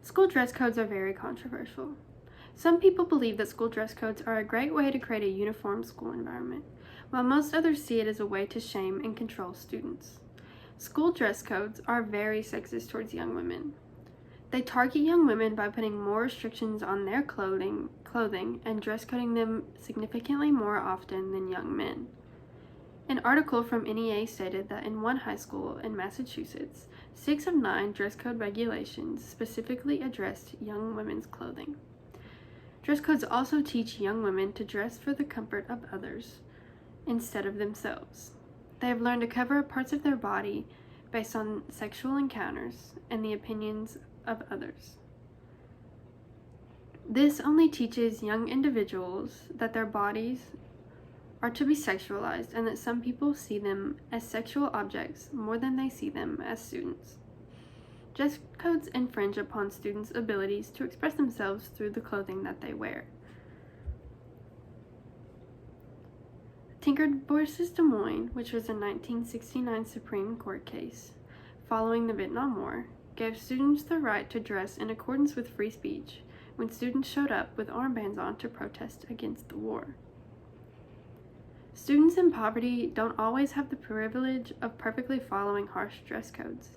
School dress codes are very controversial. Some people believe that school dress codes are a great way to create a uniform school environment, while most others see it as a way to shame and control students. School dress codes are very sexist towards young women. They target young women by putting more restrictions on their clothing and dress coding them significantly more often than young men. An article from NEA stated that in one high school in Massachusetts, 6 of 9 dress code regulations specifically addressed young women's clothing. Dress codes also teach young women to dress for the comfort of others instead of themselves. They have learned to cover parts of their body based on sexual encounters and the opinions of others. This only teaches young individuals that their bodies are to be sexualized and that some people see them as sexual objects more than they see them as students. Dress codes infringe upon students' abilities to express themselves through the clothing that they wear. Tinker vs. Des Moines, which was a 1969 Supreme Court case following the Vietnam War, gave students the right to dress in accordance with free speech when students showed up with armbands on to protest against the war. Students in poverty don't always have the privilege of perfectly following harsh dress codes.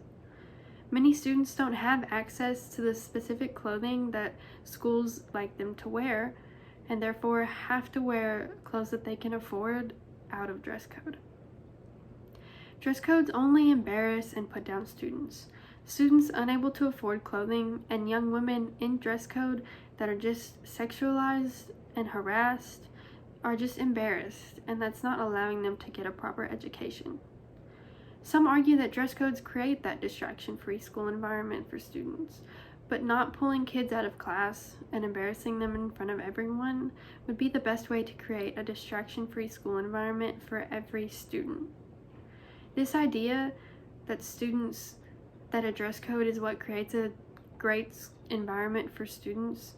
Many students don't have access to the specific clothing that schools like them to wear, and therefore have to wear clothes that they can afford out of dress code. Dress codes only embarrass and put down students. Students unable to afford clothing and young women in dress code that are just sexualized and harassed are just embarrassed, and that's not allowing them to get a proper education. Some argue that dress codes create that distraction-free school environment for students, but not pulling kids out of class and embarrassing them in front of everyone would be the best way to create a distraction-free school environment for every student. This idea that a dress code is what creates a great environment for students